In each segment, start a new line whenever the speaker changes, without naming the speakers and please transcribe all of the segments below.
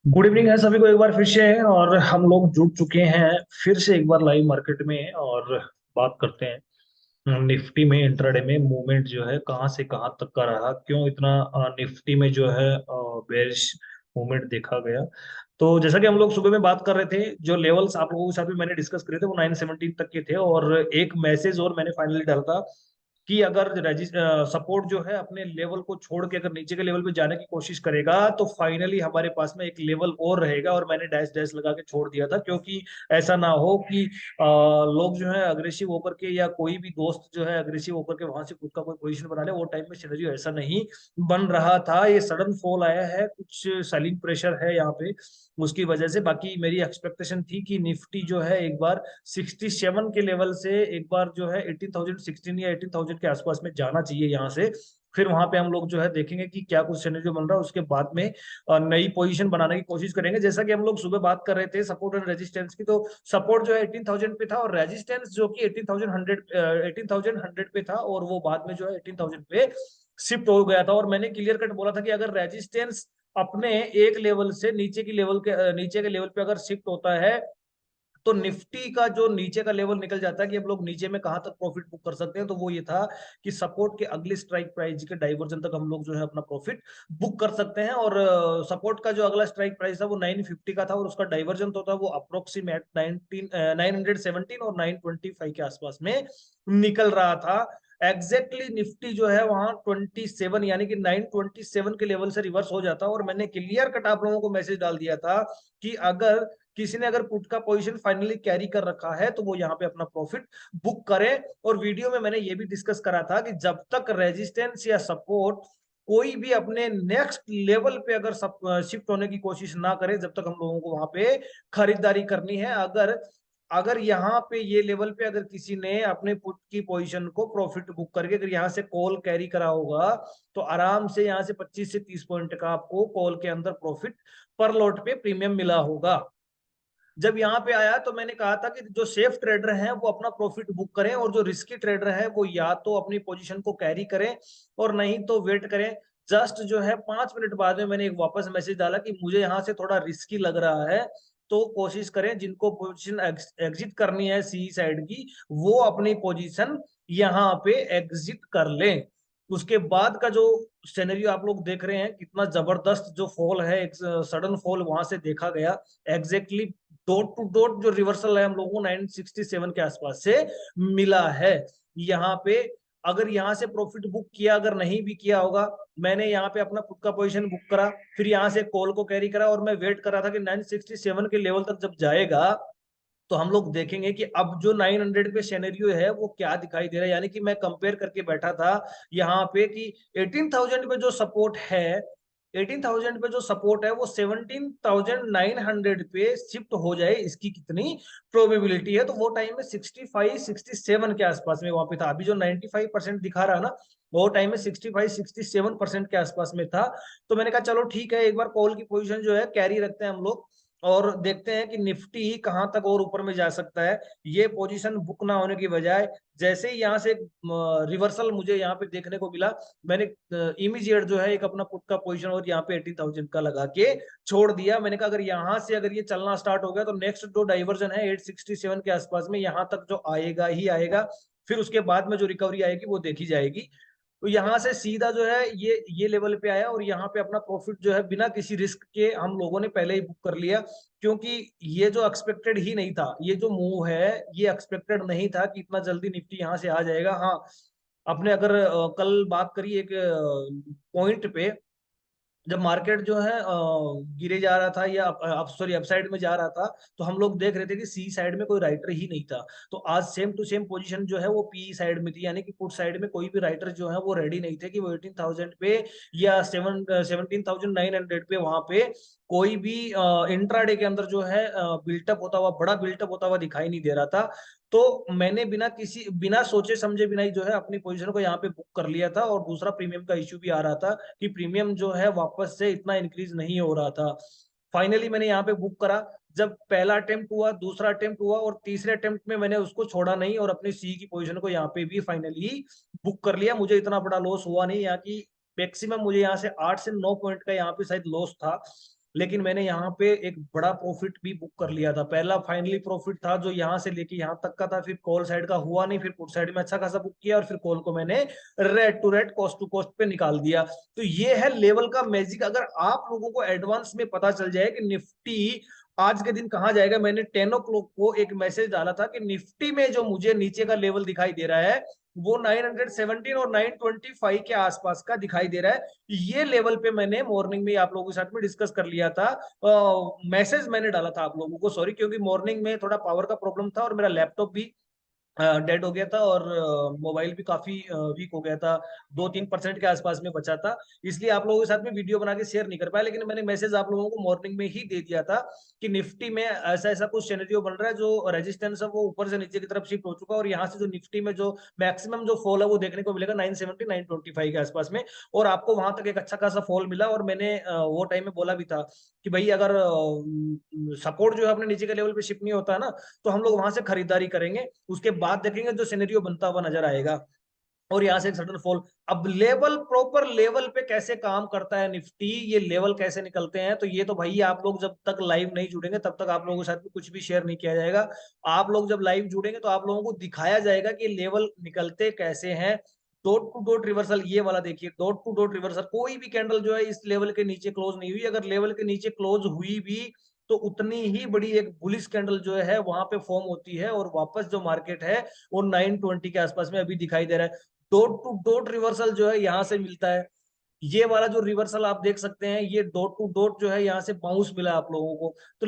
Good evening है सभी को एक बार फिर से। और हम लोग जुड़ चुके हैं फिर से एक बार लाइव मार्केट में। और बात करते हैं निफ्टी में इंट्राडे में मूवमेंट जो है कहाँ से कहाँ तक का रहा, क्यों इतना निफ्टी में जो है बेरिश मूवमेंट देखा गया। तो जैसा कि हम लोग सुबह में बात कर रहे थे, जो लेवल्स आप लोगों के साथ भी मैंने डिस्कस करे थे वो 917 तक के थे। और एक मैसेज और मैंने फाइनली डाला था कि अगर सपोर्ट जो है अपने लेवल को छोड़ के अगर नीचे के लेवल पे जाने की कोशिश करेगा तो फाइनली हमारे पास में एक लेवल और रहेगा। और मैंने डैश डैश लगा के छोड़ दिया था, क्योंकि ऐसा ना हो कि लोग जो है अग्रेसिव होकर के या कोई भी दोस्त जो है अग्रेसिव होकर के वहां से खुद का कोई पोजीशन बना ले। वो टाइम में सिनेरियो ऐसा नहीं बन रहा था। ये सडन फॉल आया है, कुछ सेलिंग प्रेशर है यहाँ पे, उसकी वजह से। बाकी मेरी एक्सपेक्टेशन थी कि निफ्टी जो है एक बार 67 के लेवल से एक बार जो है 18,016 या 18,000 के आसपास में जाना चाहिए यहाँ से। फिर वहां पे हम लोग जो है देखेंगे कि क्या कुछ सिनेरियो बन रहा है, उसके बाद में नई पोजीशन बनाने की कोशिश करेंगे। जैसा कि हम लोग सुबह बात कर रहे थे सपोर्ट एंड रेजिस्टेंस की, तो सपोर्ट जो है 18,000 पे था और रेजिस्टेंस जो कि 18,100 पे था, और वो बाद में जो है 18,000 पे शिफ्ट हो गया था। और मैंने क्लियर कट बोला था कि अगर रेजिस्टेंस अपने एक लेवल से नीचे के लेवल पे अगर शिफ्ट होता है तो निफ्टी का जो नीचे का लेवल निकल जाता है कि हम लोग नीचे में कहां तक प्रॉफिट बुक कर सकते हैं। तो वो ये था कि सपोर्ट के अगले स्ट्राइक प्राइस के डाइवर्जन तक हम लोग जो है अपना प्रॉफिट बुक कर सकते हैं। और सपोर्ट का जो अगला स्ट्राइक प्राइस था वो 950 का था, और उसका डाइवर्जन तो था वो अप्रोक्सीमेट 917 और 925 के आसपास में निकल रहा था। एग्जैक्टली निफ्टी जो है वहां 27 यानी कि 927 के लेवल से रिवर्स हो जाता। और मैंने क्लियर कट आप लोगों को मैसेज डाल दिया था कि अगर किसी ने अगर पुट का पोजीशन फाइनली कैरी कर रखा है तो वो यहाँ पे अपना प्रॉफिट बुक करे। और वीडियो में मैंने ये भी डिस्कस करा था कि जब तक रेजिस्टेंस या सपोर्ट कोई भी अपने नेक्स्ट लेवल पे अगर शिफ्ट होने की कोशिश ना करे, जब तक हम लोगों को वहां पे खरीदारी करनी है। अगर अगर यहाँ पे ये लेवल पे अगर किसी ने अपने पुट की पोजीशन को प्रॉफिट बुक करके अगर यहाँ से कॉल कैरी करा होगा तो आराम से यहाँ से 25 से 30 पॉइंट का आपको कॉल के अंदर प्रॉफिट पर लॉट पे प्रीमियम मिला होगा। जब यहाँ पे आया तो मैंने कहा था कि जो सेफ ट्रेडर हैं वो अपना प्रॉफिट बुक करें, और जो रिस्की ट्रेडर है वो या तो अपनी पोजीशन को कैरी करें और नहीं तो वेट करें। जस्ट जो है 5 मिनट बाद में मैंने एक वापस मैसेज डाला कि मुझे यहाँ से थोड़ा रिस्की लग रहा है, तो कोशिश करें जिनको पोजीशन एग्जिट करनी है सी साइड की, वो अपनी पोजीशन यहाँ पे एग्जिट कर लें। उसके बाद का जो सिनेरियो आप लोग देख रहे हैं, कितना जबरदस्त जो फॉल है, एक सडन फॉल वहां से देखा गया। एग्जैक्टली डॉट टू डॉट जो रिवर्सल है हम लोगों को 967 के आसपास से मिला है। यहाँ पे अगर यहाँ से प्रॉफिट बुक किया, अगर नहीं भी किया होगा, मैंने यहाँ पे अपना खुद का पोजीशन बुक करा, फिर यहाँ से कॉल को कैरी करा, और मैं वेट कर रहा था कि 967 के लेवल तक जब जाएगा तो हम लोग देखेंगे कि अब जो 900 पे सिनेरियो है वो क्या दिखाई दे रहा है। यानी कि मैं कंपेयर करके बैठा था यहाँ पे कि 18,000 पे जो सपोर्ट है, 18,000 पे जो सपोर्ट है वो 17,900 पे शिफ्ट हो जाए, इसकी कितनी प्रोबेबिलिटी है। तो वो टाइम में 65-67 के आसपास में वहां पे था। अभी जो 95% दिखा रहा है ना, वो टाइम में 65-67% के आसपास में था। तो मैंने कहा चलो ठीक है, एक बार कॉल की पोजीशन जो है कैरी रखते हैं हम लोग, और देखते हैं कि निफ्टी कहां तक और ऊपर में जा सकता है। ये पोजीशन बुक ना होने की बजाय जैसे ही यहाँ से रिवर्सल मुझे यहाँ पे देखने को मिला, मैंने इमीडिएट जो है एक अपना पुट का पोजीशन और यहाँ पे 18,000 का लगा के छोड़ दिया। मैंने कहा अगर यहाँ से अगर ये चलना स्टार्ट हो गया तो नेक्स्ट जो डाइवर्जन है 867 के आसपास में यहाँ तक जो आएगा ही आएगा। फिर उसके बाद में जो रिकवरी आएगी वो देखी जाएगी। तो यहाँ से सीधा जो है ये लेवल पे आया, और यहाँ पे अपना प्रॉफिट जो है बिना किसी रिस्क के हम लोगों ने पहले ही बुक कर लिया। क्योंकि ये जो एक्सपेक्टेड ही नहीं था, ये जो मूव है ये एक्सपेक्टेड नहीं था कि इतना जल्दी निफ्टी यहाँ से आ जाएगा। हाँ, अपने अगर कल बात करिए एक पॉइंट पे, जब मार्केट जो है गिरे जा रहा था या अप सॉरी अपसाइड में जा रहा था, तो हम लोग देख रहे थे कि सी साइड में कोई राइटर ही नहीं था। तो आज सेम टू सेम पोजीशन जो है वो पी साइड में थी, यानी कि पुट साइड में कोई भी राइटर जो है वो रेडी नहीं थे कि वो 18,000 पे या 17,900 पे वहां पे कोई भी इंट्राडे के अंदर जो है बिल्टअप होता हुआ, बड़ा बिल्टअप होता हुआ दिखाई नहीं दे रहा था। तो मैंने बिना सोचे समझे बिना ही जो है अपनी पोजीशन को यहाँ पे बुक कर लिया था। और दूसरा प्रीमियम का इश्यू भी आ रहा था कि प्रीमियम जो है वापस से इतना इंक्रीज नहीं हो रहा था। फाइनली मैंने यहाँ पे बुक करा। जब पहला अटेम्प्ट हुआ, दूसरा अटेम्प्ट हुआ, और तीसरे अटेम्प्ट में मैंने उसको छोड़ा नहीं और अपनी सी की पोजीशन को यहाँ पे भी फाइनली बुक कर लिया। मुझे इतना बड़ा लॉस हुआ नहीं, यहाँ की मैक्सिमम मुझे यहाँ से 8 से 9 पॉइंट का यहाँ पे शायद लॉस था। लेकिन मैंने यहाँ पे एक बड़ा प्रॉफिट भी बुक कर लिया था। पहला फाइनली प्रॉफिट था जो यहाँ से लेके यहाँ तक का था, फिर कॉल साइड का हुआ नहीं, फिर पुट साइड में अच्छा खासा बुक किया, और फिर कॉल को मैंने red to red cost to cost पे निकाल दिया। तो ये है लेवल का मैजिक। अगर आप लोगों को एडवांस में पता चल जाए कि निफ्टी आज के दिन कहाँ जाएगा। मैंने 10 o'clock को एक मैसेज डाला था कि निफ्टी में जो मुझे नीचे का लेवल दिखाई दे रहा है वो 917 और 925 के आसपास का दिखाई दे रहा है। ये लेवल पे मैंने मॉर्निंग में आप लोगों के साथ में डिस्कस कर लिया था। मैसेज मैंने डाला था आप लोगों को, सॉरी, क्योंकि मॉर्निंग में थोड़ा पावर का प्रॉब्लम था और मेरा लैपटॉप भी डेड हो गया था, और मोबाइल भी काफी वीक हो गया था। 2-3% के आसपास में बचा था, इसलिए आप लोगों के साथ में वीडियो बना के शेयर नहीं कर पाया। लेकिन मैंने मैसेज आप लोगों को मॉर्निंग में ही दे दिया था कि निफ्टी में ऐसा ऐसा कुछ सिनेरियो बन रहा है, जो रेजिस्टेंस है वो ऊपर से नीचे की तरफ शिफ्ट हो चुका है, और यहाँ से जो निफ्टी में जो मैक्सिमम जो फॉल है वो देखने को मिलेगा 970 925 के आसपास में। और आपको वहां तक एक अच्छा खासा फॉल मिला, और मैंने वो टाइम में बोला भी था कि भाई अगर सपोर्ट जो है अपने नीचे के लेवल पे शिफ्ट नहीं होता है ना, तो हम लोग वहां से खरीदारी करेंगे, उसके बाद देखेंगे जो सिनेरियो बनता हुआ नजर आएगा। और यहाँ से एक सडन फॉल। अब लेवल, प्रॉपर लेवल पे कैसे काम करता है निफ्टी, ये लेवल कैसे निकलते हैं, तो ये तो भाई आप लोग जब तक लाइव नहीं जुड़ेंगे तब तक आप लोगों के साथ में कुछ भी शेयर नहीं किया जाएगा। आप लोग जब लाइव जुड़ेंगे तो आप लोगों को दिखाया जाएगा कि लेवल निकलते कैसे हैं। डॉट टू डॉट रिवर्सल ये वाला देखिए, डॉट टू डॉट रिवर्सल, कोई भी कैंडल जो है इस लेवल के नीचे क्लोज नहीं हुई। अगर लेवल के नीचे क्लोज हुई भी तो उतनी ही बड़ी एक बुलिश कैंडल जो है वहां पे फॉर्म होती है, और वापस जो मार्केट है वो 920 के आसपास में अभी दिखाई दे रहा है। डॉट टू डॉट रिवर्सल जो है यहाँ से मिलता है। ये वाला जो रिवर्सल आप देख सकते हैं, ये डॉट टू डॉट जो है यहाँ से बाउंस मिला आप लोगों को। तो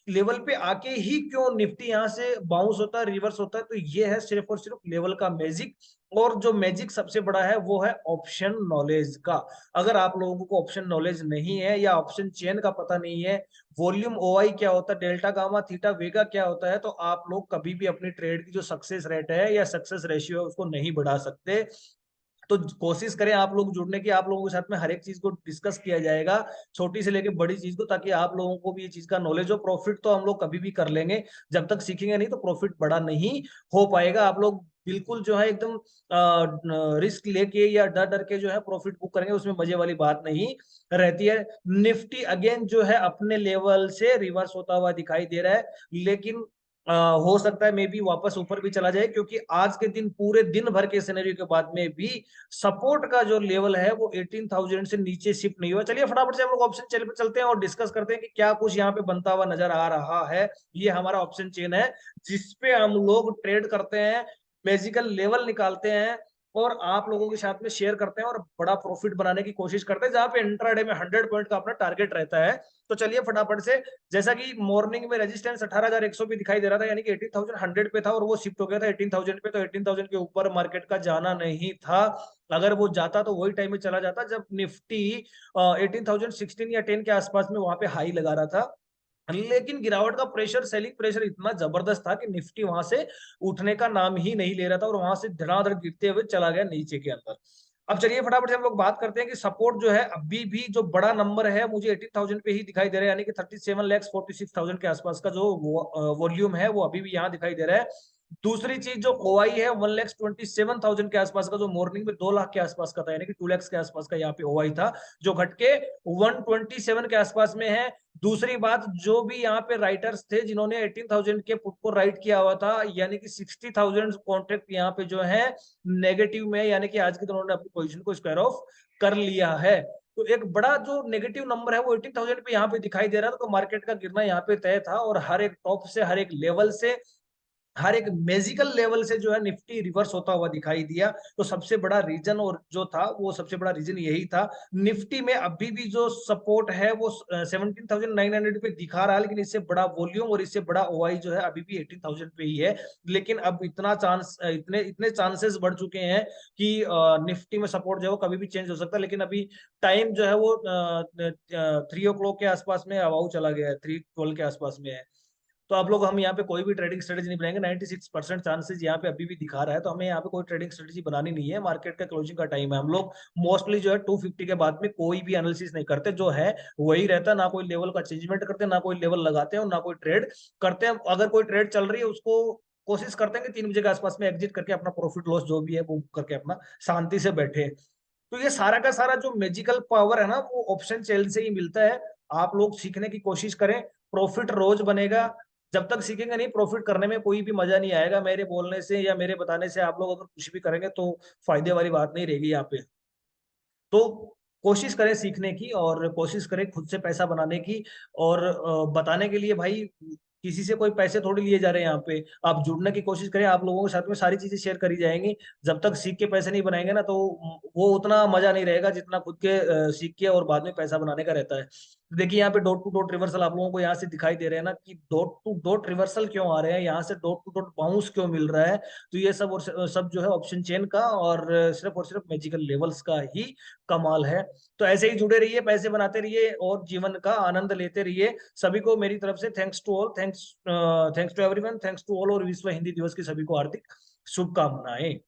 लेवल पे आके ही क्यों निफ्टी यहाँ से बाउंस होता है, रिवर्स होता है, तो ये है सिर्फ और सिर्फ लेवल का मैजिक। और जो मैजिक सबसे बड़ा है वो है ऑप्शन नॉलेज का। अगर आप लोगों को ऑप्शन नॉलेज नहीं है या ऑप्शन चेन का पता नहीं है, वॉल्यूम ओआई क्या होता है, डेल्टा गामा थीटा वेगा क्या होता है, तो आप लोग कभी भी अपनी ट्रेड की जो सक्सेस रेट है या सक्सेस रेशियो है उसको नहीं बढ़ा सकते। तो कोशिश करें आप लोग जुड़ने की, आप लोगों के साथ में हर एक चीज को डिस्कस किया जाएगा, छोटी से लेके बड़ी चीज को, ताकि आप लोगों को भी ये चीज का नॉलेज हो। प्रॉफिट तो हम लोग कभी भी कर लेंगे, जब तक सीखेंगे नहीं तो प्रॉफिट बड़ा नहीं हो पाएगा। आप लोग बिल्कुल जो है एकदम रिस्क लेके या डर डर के जो है प्रॉफिट बुक करेंगे, उसमें मजे वाली बात नहीं रहती है। निफ्टी अगेन जो है अपने लेवल से रिवर्स होता हुआ दिखाई दे रहा है, लेकिन हो सकता है मे बी वापस ऊपर भी चला जाए, क्योंकि आज के दिन पूरे दिन भर के सिनेरियो के बाद में भी सपोर्ट का जो लेवल है वो 18,000 से नीचे शिफ्ट नहीं हुआ। चलिए फटाफट से हम लोग ऑप्शन चेन पे चलते हैं और डिस्कस करते हैं कि क्या कुछ यहाँ पे बनता हुआ नजर आ रहा है। ये हमारा ऑप्शन चेन है जिसपे हम लोग ट्रेड करते हैं, मैजिकल लेवल निकालते हैं, और आप लोगों के साथ में शेयर करते हैं, और बड़ा प्रॉफिट बनाने की कोशिश करते हैं, जहां पे इंट्राडे में 100 पॉइंट का अपना टारगेट रहता है। तो चलिए फटाफट से, जैसा कि मॉर्निंग में रेजिस्टेंस 18,100 भी दिखाई दे रहा था, यानी कि 18,100 पे था, और वो शिफ्ट हो गया था 18,000 पे। तो 18,000 के ऊपर मार्केट का जाना नहीं था। अगर वो जाता तो वही टाइम में चला जाता जब निफ्टी 18,016 या 10 के आसपास में वहां पे हाई लगा रहा था। लेकिन गिरावट का प्रेशर, सेलिंग प्रेशर इतना जबरदस्त था कि निफ्टी वहां से उठने का नाम ही नहीं ले रहा था, और वहां से धड़ाधड़ गिरते हुए चला गया नीचे के अंदर। अब चलिए फटाफट से हम लोग बात करते हैं कि सपोर्ट जो है अभी भी जो बड़ा नंबर है मुझे 18,000 पे ही दिखाई दे रहा है, यानी कि 37,46,000 के आसपास का जो वॉल्यूम है वो अभी भी यहाँ दिखाई दे रहा है। दूसरी चीज जो ओआई है 1,27,000 के आसपास का, जो मॉर्निंग में 2 लाख के आसपास का था, यानी कि 2 लाख के आसपास का यहाँ पे ओआई था, जो घट के 127 के आसपास में है। दूसरी बात, जो भी यहाँ पे राइटर्स थे जिन्होंने 18,000 के पुट को राइट किया हुआ था, यानी कि 60,000 कॉन्ट्रैक्ट यहाँ पे जो है नेगेटिव में, यानी कि आज के दिन उन्होंने अपनी पोजीशन को स्क्वायर ऑफ कर लिया है। तो एक बड़ा जो नेगेटिव नंबर है वो 18,000 पे यहाँ पे दिखाई दे रहा था। तो मार्केट का गिरना यहाँ पे तय था, और हर एक टॉप से, हर एक लेवल से, हर एक मैजिकल लेवल से जो है निफ्टी रिवर्स होता हुआ दिखाई दिया। तो सबसे बड़ा रीजन, और जो था वो सबसे बड़ा रीजन यही था। निफ्टी में अभी भी जो सपोर्ट है वो 17,900 पे दिखा रहा है, लेकिन इससे बड़ा वॉल्यूम और इससे बड़ा ओआई जो है अभी भी 18,000 पे ही है। लेकिन अब इतना चांस, इतने इतने चांसेस बढ़ चुके हैं कि निफ्टी में सपोर्ट जो है वो कभी भी चेंज हो सकता है। लेकिन अभी टाइम जो है वो 3 o'clock के आसपास में अबाउ चला गया है, 3:12 के आसपास में है। तो आप लोग, हम यहाँ पे कोई भी ट्रेडिंग स्ट्रेटेजी नहीं बनाएंगे। 96% चांसेस यहाँ पे अभी भी दिखा रहा है, तो हमें यहाँ पे कोई ट्रेडिंग स्ट्रेटेजी बनानी नहीं है। मार्केट का क्लोजिंग का टाइम है, हम लोग मोस्टली जो है 250 के बाद में कोई भी एनालिसिस नहीं करते, जो है वही रहता है। ना कोई लेवल का चेंजमेंट करते हैं, ना कोई लेवल लगाते हैं, और ना कोई ट्रेड करते हैं। अगर कोई ट्रेड चल रही है उसको कोशिश करते हैं कि 3 बजे के आसपास में एग्जिट करके अपना प्रॉफिट लॉस जो भी है वो करके अपना शांति से बैठे। तो ये सारा का सारा जो मैजिकल पावर है ना, वो ऑप्शन चेन से ही मिलता है। आप लोग सीखने की कोशिश करें, प्रॉफिट रोज बनेगा। जब तक सीखेंगे नहीं, प्रॉफिट करने में कोई भी मजा नहीं आएगा। मेरे बोलने से या मेरे बताने से आप लोग अगर कुछ भी करेंगे तो फायदे वाली बात नहीं रहेगी यहाँ पे। तो कोशिश करें सीखने की, और कोशिश करें खुद से पैसा बनाने की। और बताने के लिए भाई, किसी से कोई पैसे थोड़ी लिए जा रहे हैं यहाँ पे। आप जुड़ने की कोशिश करें, आप लोगों के साथ में सारी चीजें शेयर करी जाएंगी। जब तक सीख के पैसे नहीं बनाएंगे ना, तो वो उतना मजा नहीं रहेगा जितना खुद के सीख के और बाद में पैसा बनाने का रहता है। देखिए यहाँ पे डॉट टू डॉट रिवर्सल आप लोगों को यहाँ से दिखाई दे रहे हैं ना, कि डॉट टू डॉट रिवर्सल क्यों आ रहे हैं, यहाँ से डॉट टू डॉट बाउंस क्यों मिल रहा है। तो ये सब और सब जो है ऑप्शन चेन का और सिर्फ मैजिकल लेवल्स का ही कमाल है। तो ऐसे ही जुड़े रहिए, पैसे बनाते रहिए और जीवन का आनंद लेते रहिए। सभी को मेरी तरफ से thanks to all, thanks to everyone, thanks to all, और विश्व हिंदी दिवस की सभी को हार्दिक शुभकामनाएं।